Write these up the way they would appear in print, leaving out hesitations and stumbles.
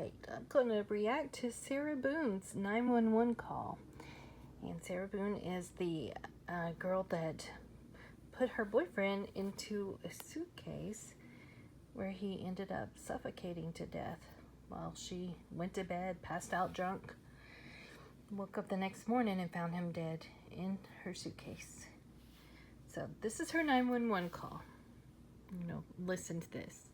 right, I'm going to react to Sarah Boone's 911 call. And Sarah Boone is the girl that put her boyfriend into a suitcase where he ended up suffocating to death while she went to bed, passed out drunk, woke up the next morning and found him dead in her suitcase. So this is her 911 call. Listen to this.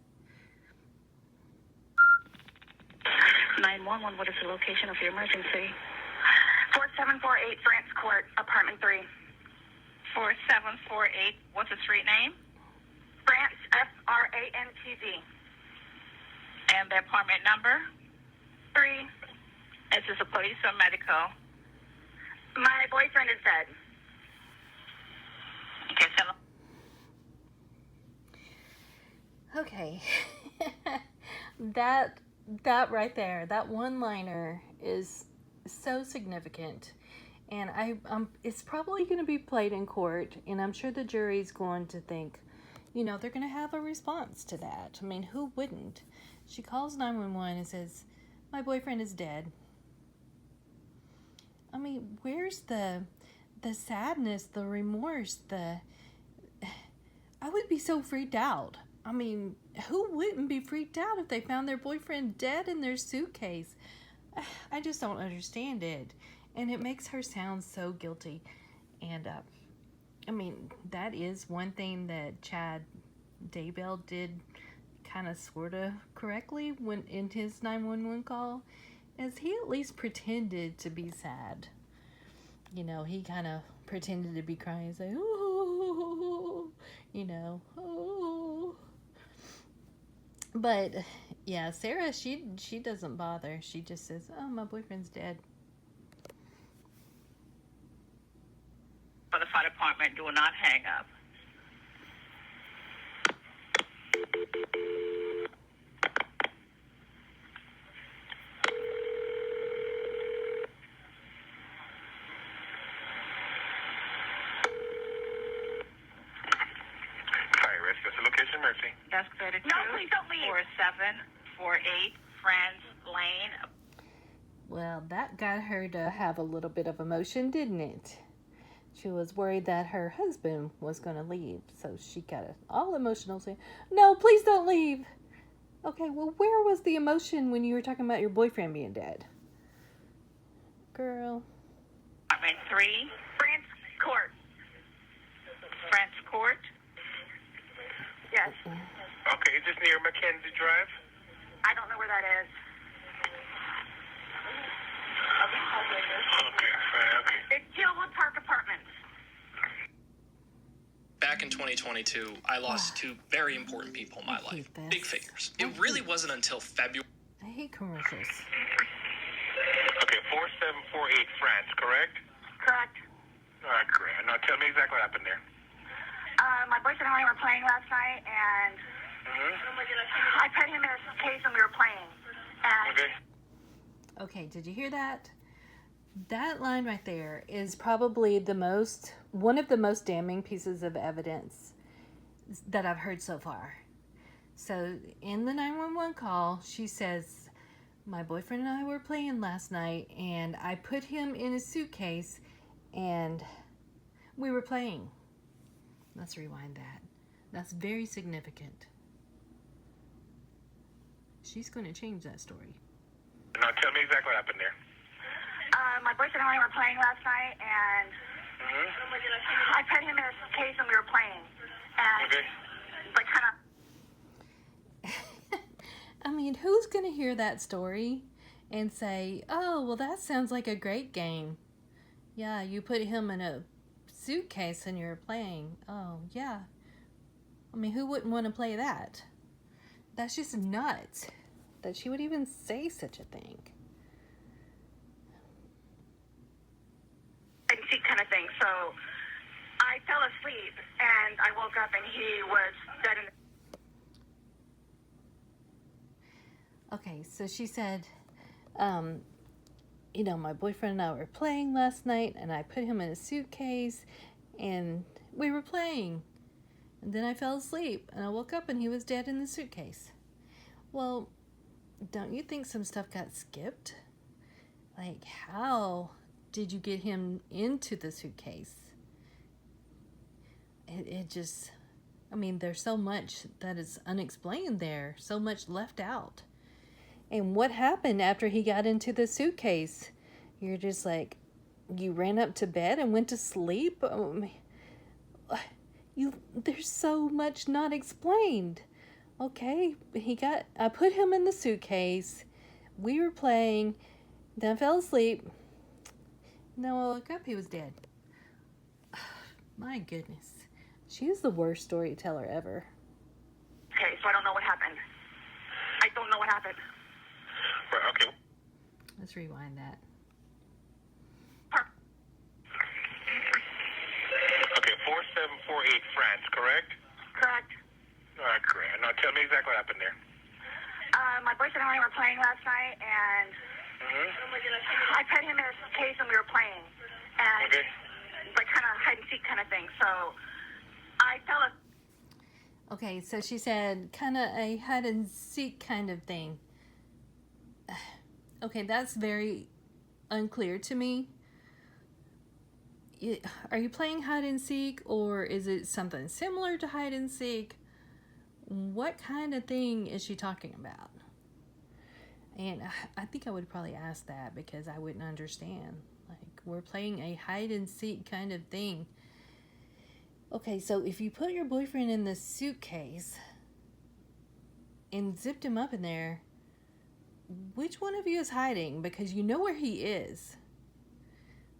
911, what is the location of your emergency? 4748 France Court, apartment 3. 4748, what's the street name? France, Frantz. And the apartment number? 3. Is this a police or medical? My boyfriend is dead. Okay, so... Okay. That right there, that one-liner is so significant. And it's probably going to be played in court, and I'm sure the jury's going to think, they're going to have a response to that. I mean, who wouldn't? She calls 911 and says, my boyfriend is dead. I mean, where's the sadness, the remorse, I would be so freaked out. I mean, who wouldn't be freaked out if they found their boyfriend dead in their suitcase? I just don't understand it. And it makes her sound so guilty. And, I mean, that is one thing that Chad Daybell did kind of sort of correctly when in his 911 call, is he at least pretended to be sad. He kind of pretended to be crying and say, oh, oh. But, yeah, Sarah, she doesn't bother. She just says, oh, my boyfriend's dead. For the fire department, do not hang up. Mercy. That's 32. No, please don't leave. 4748 Friends Lane. Well, that got her to have a little bit of emotion, didn't it? She was worried that her husband was going to leave, so she got all emotional, saying, no, please don't leave. Okay, well, where was the emotion when you were talking about your boyfriend being dead? Girl. Apartment 3. France Court. France Court. Yes. Okay, is this near Mackenzie Drive? I don't know where that is. Okay, fine, okay. It's Gilwood Park Apartments. Back in 2022, I lost two very important people in my life. Big figures. It really wasn't until February. I hate commercials. Okay, 4748 France, correct? Correct. All right, great. Now tell me exactly what happened there. My boyfriend and I were playing last night, and I put him in a case and we were playing. And Okay, did you hear that? That line right there is probably one of the most damning pieces of evidence that I've heard so far. So in the 911 call, she says, my boyfriend and I were playing last night, and I put him in a suitcase, and we were playing. Let's rewind that. That's very significant. She's going to change that story. Now tell me exactly what happened there. My boyfriend and I were playing last night, and I put him in a case and we were playing. And like kind of. I mean, who's going to hear that story and say, oh, well, that sounds like a great game. Yeah, you put him in a suitcase and you're playing. Oh, yeah. I mean, who wouldn't want to play that? That's just nuts that she would even say such a thing. Kind of thing. So I fell asleep and I woke up and he was dead in the... Okay, so she said, my boyfriend and I were playing last night, and I put him in a suitcase, and we were playing. And then I fell asleep, and I woke up, and he was dead in the suitcase. Well, don't you think some stuff got skipped? Like, how did you get him into the suitcase? It just, I mean, there's so much that is unexplained there, so much left out. And what happened after he got into the suitcase? You're just like, you ran up to bed and went to sleep? There's so much not explained. Okay, I put him in the suitcase. We were playing. Then I fell asleep. Then when I woke up, he was dead. My goodness. She is the worst storyteller ever. Okay, so I don't know what happened. I don't know what happened. Right, okay. Let's rewind that. Okay, 4748 France, correct? Correct. All right, great. Now tell me exactly what happened there. My boyfriend and I were playing last night, and I put him in a case and we were playing. And Okay. like kind of hide and seek kind of thing. So I fell asleep. Okay, so she said kind of a hide and seek kind of thing. Okay, that's very unclear to me. Are you playing hide and seek, or is it something similar to hide and seek? What kind of thing is she talking about? And I think I would probably ask that because I wouldn't understand. Like, we're playing a hide and seek kind of thing. Okay, so if you put your boyfriend in the suitcase and zipped him up in there, which one of you is hiding? Because you know where he is.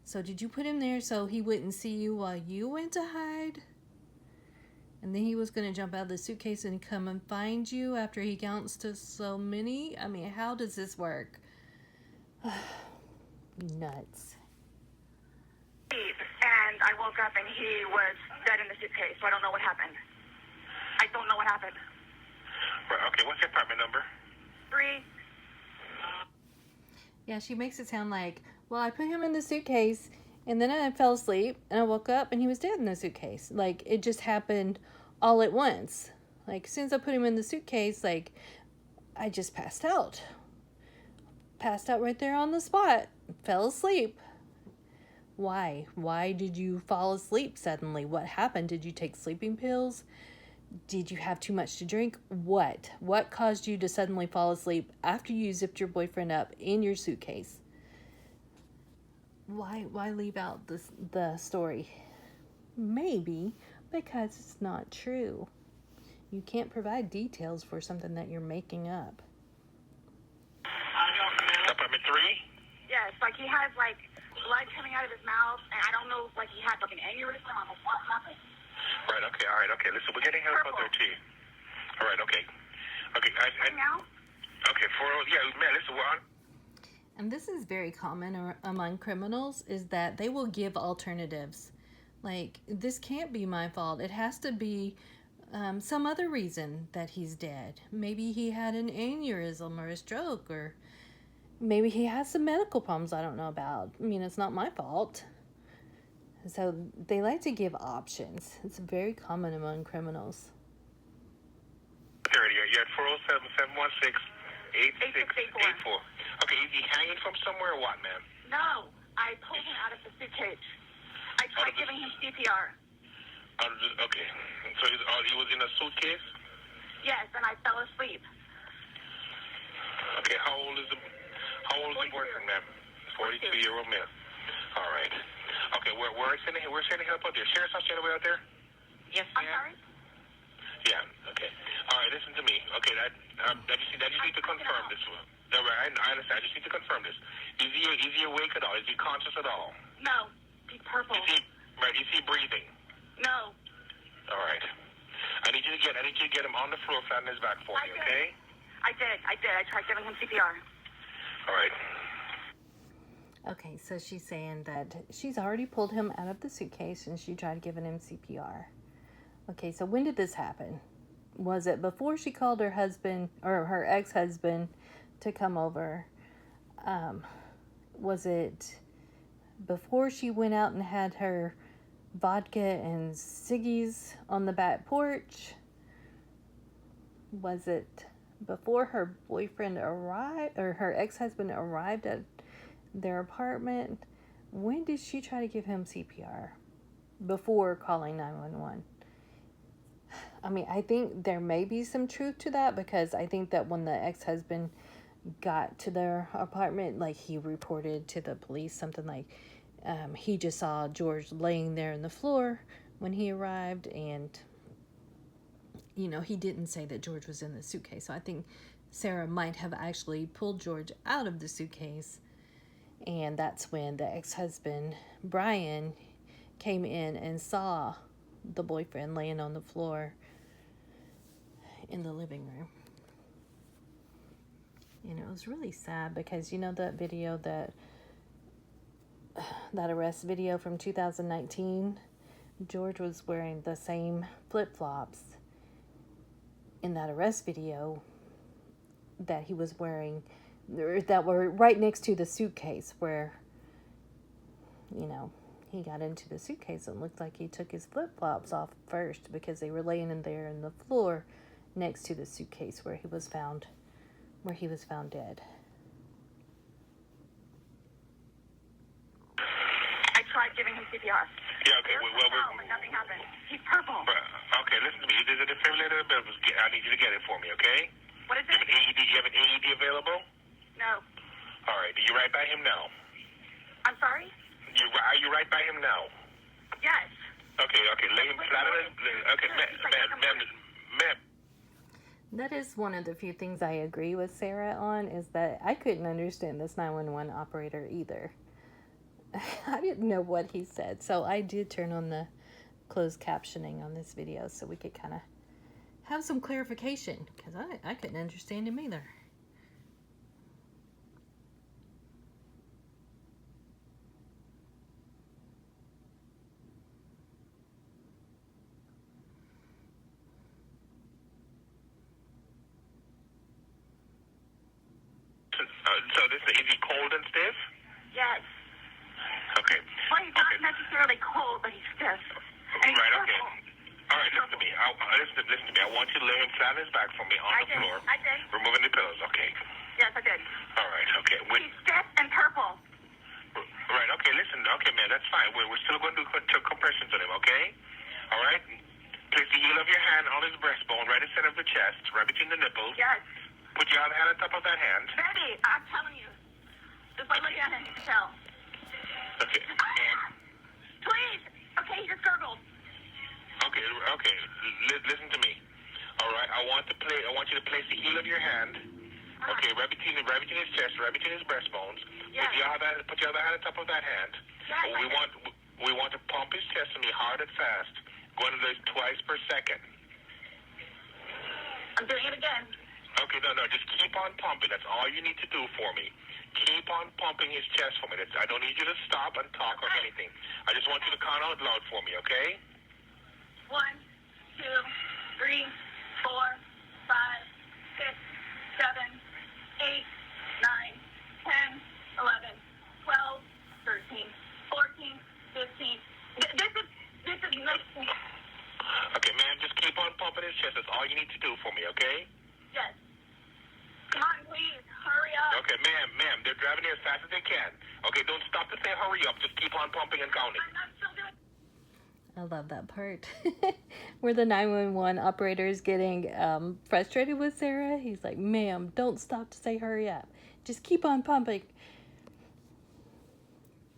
So did you put him there so he wouldn't see you while you went to hide? And then he was going to jump out of the suitcase and come and find you after he counts to so many? I mean, how does this work? Nuts. And I woke up and he was dead in the suitcase, so I don't know what happened. I don't know what happened. Right, okay, what's your apartment number? 3. Yeah, she makes it sound like, well, I put him in the suitcase and then I fell asleep and I woke up and he was dead in the suitcase. Like, it just happened all at once. Like, as soon as I put him in the suitcase, like, I just passed out. Passed out right there on the spot. Fell asleep. Why? Why did you fall asleep suddenly? What happened? Did you take sleeping pills? Did you have too much to drink? What? What caused you to suddenly fall asleep after you zipped your boyfriend up in your suitcase? Why leave out the story? Maybe because it's not true. You can't provide details for something that you're making up. Apartment 3? Yes, like he has like blood coming out of his mouth, and I don't know if like he had like an aneurysm or what happened. Right, okay, all right, okay. Listen, we're getting help out there, too. All right, okay. Okay, Now? Okay, man, listen, we're on. And this is very common among criminals, is that they will give alternatives. Like, this can't be my fault. It has to be some other reason that he's dead. Maybe he had an aneurysm or a stroke, or maybe he has some medical problems I don't know about. I mean, it's not my fault. So they like to give options. It's very common among criminals. 30, you're at 407-716-8684. Okay, is he hanging from somewhere or what, ma'am? No, I pulled him out of the suitcase. I tried giving him CPR. Okay, so he was in a suitcase? Yes, and I fell asleep. Okay, how old is the boyfriend, ma'am? 42-year-old man. All right. Okay, we're sending help out there. Sheriff's House way out there? Yes, I'm ma'am. sorry? Yeah, okay. All right, listen to me. Okay, I just need to confirm this one. All right, I understand. I just need to confirm this. Is he awake at all? Is he conscious at all? No, he's purple. Is he breathing? No. All right. I need you to get him on the floor, flat on his back for me, okay? I did. I tried giving him CPR. All right. Okay, so she's saying that she's already pulled him out of the suitcase and she tried giving him CPR. Okay, so when did this happen? Was it before she called her husband or her ex-husband to come over? Was it before she went out and had her vodka and ciggies on the back porch? Was it before her boyfriend arrived, or her ex-husband arrived at their apartment. When did she try to give him CPR before calling 911? I mean, I think there may be some truth to that, because I think that when the ex-husband got to their apartment, like, he reported to the police something like he just saw George laying there on the floor when he arrived, and you know, he didn't say that George was in the suitcase. So I think Sarah might have actually pulled George out of the suitcase, and that's when the ex-husband Brian came in and saw the boyfriend laying on the floor in the living room. And it was really sad, because you know that video, that arrest video from 2019, George was wearing the same flip-flops in that arrest video that he was wearing, that were right next to the suitcase where, you know, he got into the suitcase, and looked like he took his flip-flops off first, because they were laying in there on the floor next to the suitcase where he was found dead. I tried giving him CPR. Yeah, okay. Nothing happened. He's purple. Okay, listen to me. There's a defibrillator available. I need you to get it for me, okay? What is You it? have an AED? You have an AED available? No. All right. Are you right by him now? I'm sorry? Are you right by him now? Yes. Okay. Lay him flat on his... Okay, ma'am. That is one of the few things I agree with Sarah on, is that I couldn't understand this 911 operator either. I didn't know what he said, so I did turn on the closed captioning on this video so we could kind of have some clarification, because I couldn't understand him either. So is he cold and stiff? Yes. Okay. Well, he's not necessarily cold, but he's stiff. And he's Right, purple. okay. All right, listen to me. Listen to me. I want you to lay him flat on his back for me on the floor. I did. Removing the pillows, okay. Yes, I did. All right, okay. He's stiff and purple. Right, okay, listen. Okay, man, that's fine. We're still going to do compressions on him, okay? All right? Place the heel of your hand on his breastbone, right in the center of the chest, right between the nipples. Yes. Put your other hand on top of that hand. Baby, I'm telling you. Just by looking at him, you can tell. Okay. Please. Okay, he just gurgled. Okay. Listen to me. All right. I want you to place the heel of your hand. Okay, right between his chest, right between his breastbones. Yes. Put your other hand on top of that hand. Yes, We want to pump his chest for me hard and fast, going to this twice per second. I'm doing it again. Okay, no, just keep on pumping. That's all you need to do for me. Keep on pumping his chest for me. I don't need you to stop and talk or anything. I just want you to count out loud for me, okay? 1, 2, 3, 4, 5, 6, 7, 8, 9, 10, 11, 12, 13, 14, 15. This is nothing. Okay, ma'am, just keep on pumping his chest. That's all you need to do for me, okay? Yes. Come on, please. Hurry up. Okay, ma'am, they're driving here as fast as they can. Okay, don't stop to say hurry up. Just keep on pumping and counting. I'm still doing. I love that part where the 911 operator is getting frustrated with Sarah. He's like, ma'am, don't stop to say hurry up. Just keep on pumping.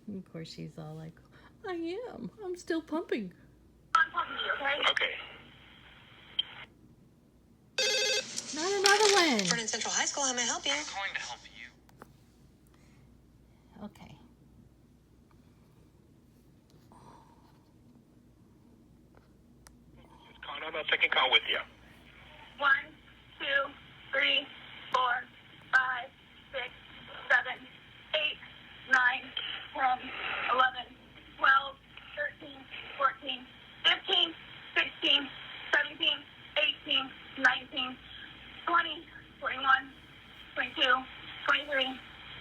And of course, she's all like, I am. I'm still pumping. I'm pumping you, okay? Okay. Not another one. Vernon Central High School, how may I help you? I'm going to help you. Okay. Just count on that second count with you. 1, 2, 3, 4, 5, 6, 7, 8, 9, 10, 11, 12, 13, 14, 15, 16, 17, 18, 19, 20, 21, 22, 23,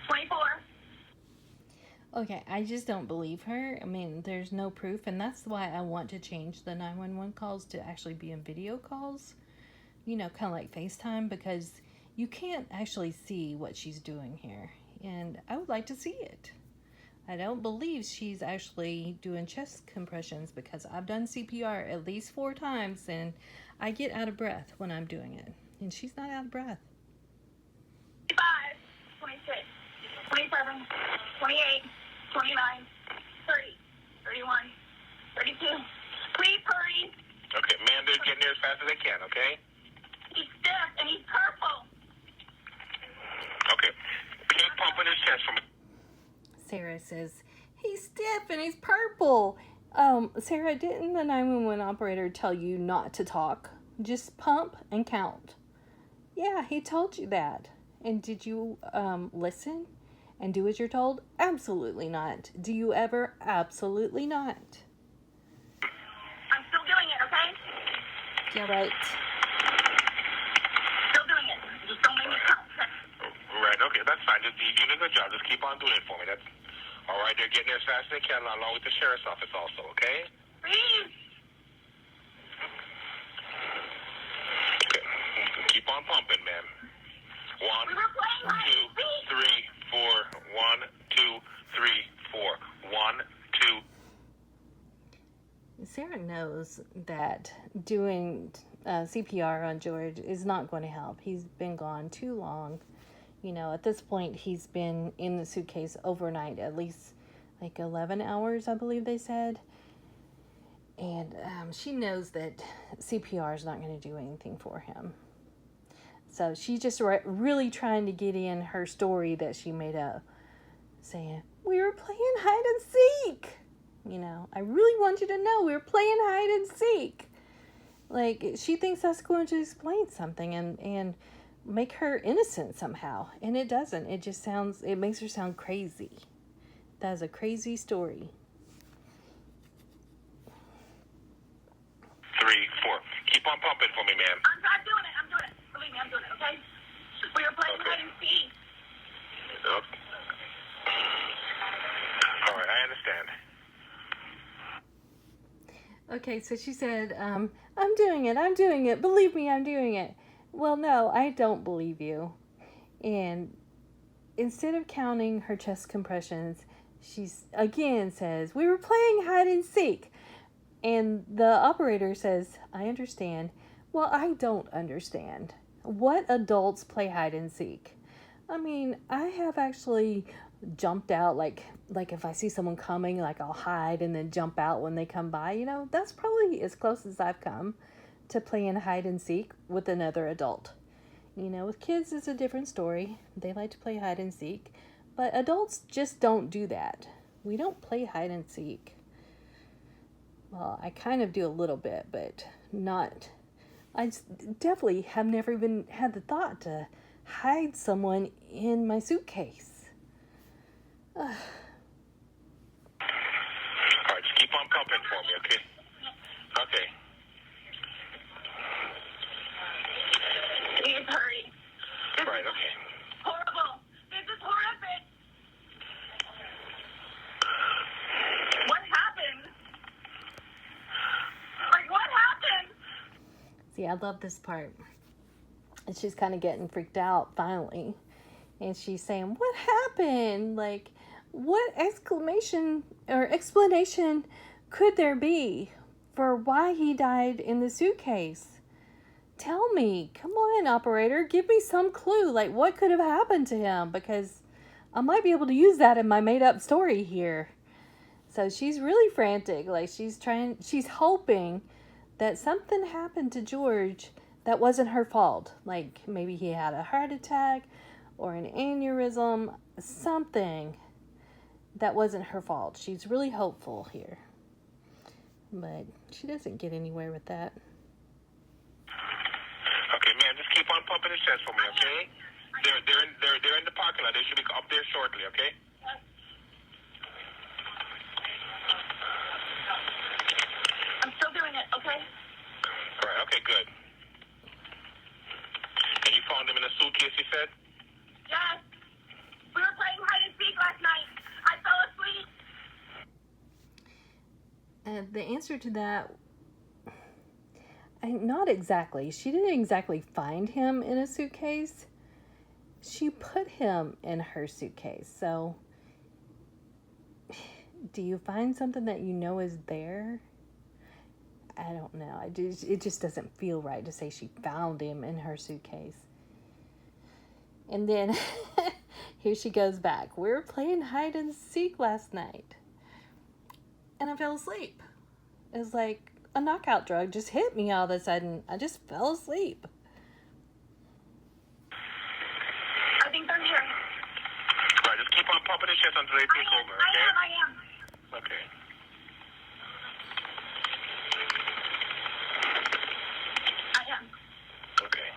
24. Okay, I just don't believe her. I mean, there's no proof, and that's why I want to change the 911 calls to actually be in video calls. You know, kind of like FaceTime, because you can't actually see what she's doing here. And I would like to see it. I don't believe she's actually doing chest compressions because I've done CPR at least 4 times and I get out of breath when I'm doing it. And she's not out of breath. 25, 26, 27, 28, 29, 30, 31, 32. Please hurry. Okay, man, they're getting there as fast as they can, okay? He's stiff and he's purple. Okay. Keep pumping his chest for me. Sarah says, he's stiff and he's purple. Sarah, didn't the 911 operator tell you not to talk? Just pump and count. Yeah, he told you that. And did you listen and do as you're told? Absolutely not. Do you ever? Absolutely not. I'm still doing it, okay? Yeah, right. Still doing it. Just don't make me count. Right, okay, that's fine. Just you doing a good job. Just keep on doing it for me. That's all right. They're getting there as fast as they can, along with the sheriff's office also, okay? Please. Okay. Keep on pumping, man. 1, 2, 3, 4. 1, 2, 3, 4. 1, 2. Sarah knows that doing CPR on George is not going to help. He's been gone too long. You know, at this point, he's been in the suitcase overnight, at least like 11 hours, I believe they said. And she knows that CPR is not going to do anything for him. So she's just really trying to get in her story that she made up, saying, we were playing hide and seek. You know, I really want you to know we were playing hide and seek. Like, she thinks that's going to explain something and make her innocent somehow. And it doesn't. It just it makes her sound crazy. That is a crazy story. 3, 4. Keep on pumping for me, man. I'm doing it. I'm doing it. Believe me, I'm doing it, okay? We were playing hide and seek. Okay. All right, I understand. Okay, so she said, I'm doing it. Believe me, I'm doing it. Well, no, I don't believe you. And instead of counting her chest compressions, she again says, we were playing hide and seek. And the operator says, I understand. Well, I don't understand. What adults play hide and seek? I mean, I have actually jumped out, like if I see someone coming, like I'll hide and then jump out when they come by. You know, that's probably as close as I've come to playing hide and seek with another adult. You know, with kids it's a different story. They like to play hide and seek, but adults just don't do that. We don't play hide and seek. Well, I kind of do a little bit, but not. I definitely have never even had the thought to hide someone in my suitcase. All right, just keep on pumping for me, okay? Okay. Please hurry. Right, okay. Horrible. This is horrific. What happened? Like, what happened? See, I love this part. And she's kind of getting freaked out finally. And she's saying, what happened? Like, what explanation could there be for why he died in the suitcase? Tell me. Come on, operator. Give me some clue. Like, what could have happened to him? Because I might be able to use that in my made-up story here. So she's really frantic. Like, she's hoping that something happened to George that wasn't her fault. Like, maybe he had a heart attack or an aneurysm, something that wasn't her fault. She's really hopeful here. But she doesn't get anywhere with that. Okay, man, just keep on pumping his chest for me, okay? They're in the parking lot. They should be up there shortly, okay? I'm still doing it, okay? All right, okay, good. And you found him in a suitcase, you said? Yes. We were playing hide and seek last night. I fell asleep. The answer to that, not exactly. She didn't exactly find him in a suitcase. she put him in her suitcase. So, do you find something that you know is there? I don't know. It just doesn't feel right to say she found him in her suitcase. And then here she goes back. We were playing hide and seek last night, and I fell asleep. It was like a knockout drug just hit me all of a sudden. I just fell asleep. I think they're here. Right, just keep on pumping the chest until they take over, okay? I am. Okay. I am. Okay.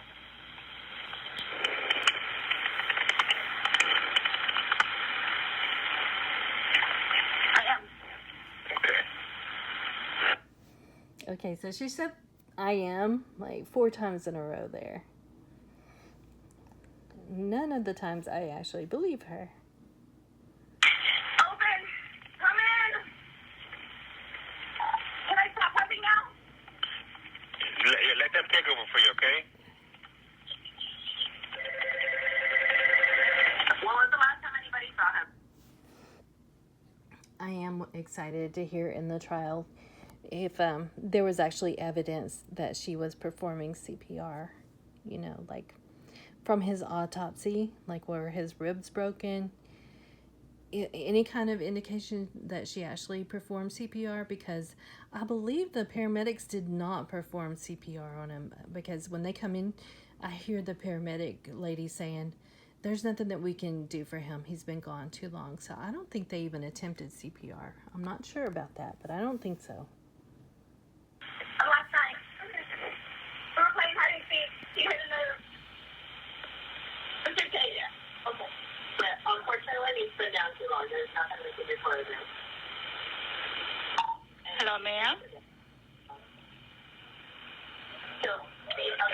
Okay, so she said I am like 4 times in a row there. None of the times I actually believe her. Open! Come in! Can I stop pumping now? Let them take over for you, okay? When was the last time anybody saw him? I am excited to hear in the trial if there was actually evidence that she was performing CPR, you know, like from his autopsy, like where his ribs broken, any kind of indication that she actually performed CPR, because I believe the paramedics did not perform CPR on him, because when they come in, I hear the paramedic lady saying, there's nothing that we can do for him. He's been gone too long. So I don't think they even attempted CPR. I'm not sure about that, but I don't think so. Last night. We were playing hide and seek. He hit another. It's okay, yeah. Okay. But unfortunately, he's been down too long. There's nothing we can do for him. Hello, ma'am.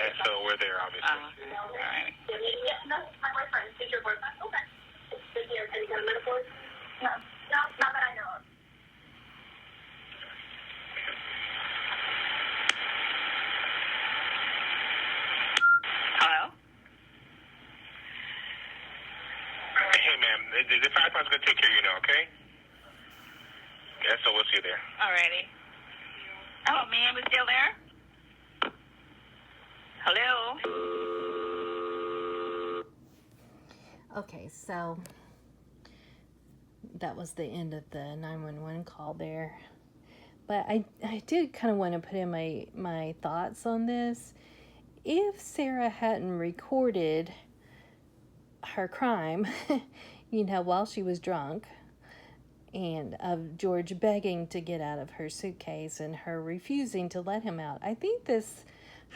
And so we're there, obviously. All right. No, my boyfriend. Is your boyfriend? Okay. Is there any kind of metaphors? No. No, not that I know of. Hello? Hey, ma'am, the fire department's going to take care of you now, okay? Yeah, so we'll see you there. Alrighty. Oh, ma'am, is still there? Hello? Okay, so that was the end of the 911 call there. But I did kind of want to put in my thoughts on this. If Sarah hadn't recorded her crime, you know, while she was drunk, and of George begging to get out of her suitcase and her refusing to let him out, I think this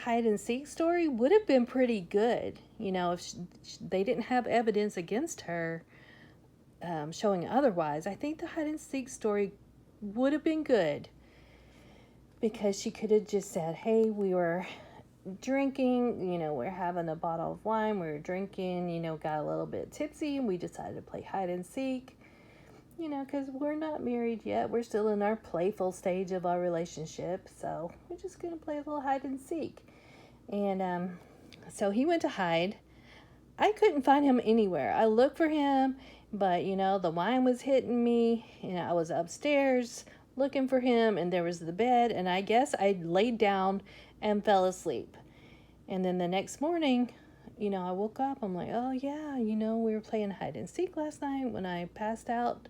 hide and seek story would have been pretty good. You know, if they didn't have evidence against her showing otherwise, I think the hide and seek story would have been good, because she could have just said, hey, we were drinking, you know, we're having a bottle of wine, we were drinking, you know, got a little bit tipsy, and we decided to play hide and seek, you know, because we're not married yet, we're still in our playful stage of our relationship, so we're just gonna play a little hide and seek. And so he went to hide. I couldn't find him anywhere. I looked for him, but you know, the wine was hitting me, and I was upstairs looking for him, and there was the bed, and I guess I laid down and fell asleep. And then the next morning, you know, I woke up, I'm like, oh yeah, you know, we were playing hide and seek last night when I passed out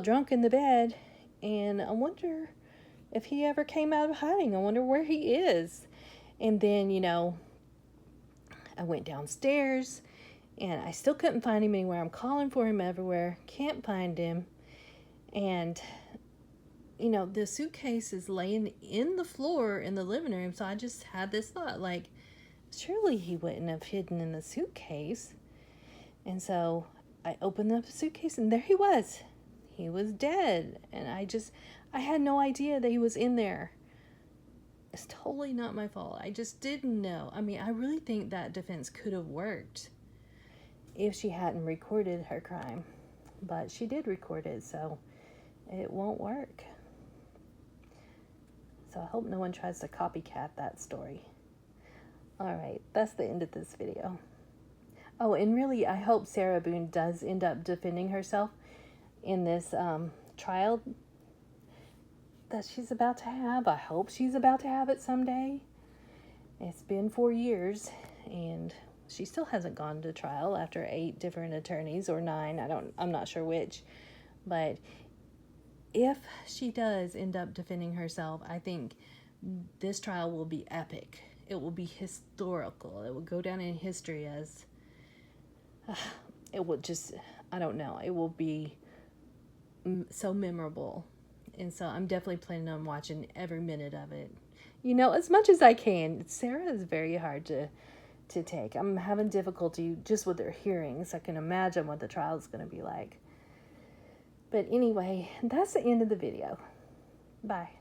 drunk in the bed, and I wonder if he ever came out of hiding. I wonder where he is. And then, you know, I went downstairs, and I still couldn't find him anywhere. I'm calling for him everywhere, can't find him. And you know, the suitcase is laying in the floor in the living room, so I just had this thought, like, surely he wouldn't have hidden in the suitcase. And so I opened up the suitcase, and there he was. He was dead, and I had no idea that he was in there. It's totally not my fault. I just didn't know. I mean, I really think that defense could have worked if she hadn't recorded her crime. But she did record it, so it won't work. So I hope no one tries to copycat that story. Alright, that's the end of this video. Oh, and really, I hope Sarah Boone does end up defending herself in this trial that she's about to have. I hope she's about to have it someday. It's been 4 years, and she still hasn't gone to trial after 8 different attorneys, or 9. I'm not sure which. But if she does end up defending herself, I think this trial will be epic. It will be historical. It will go down in history as it will just, I don't know, it will be so memorable. And so I'm definitely planning on watching every minute of it, you know, as much as I can. Sarah is very hard to take. I'm having difficulty just with her hearing, so I can imagine what the trial is going to be like. But anyway, that's the end of the video. Bye.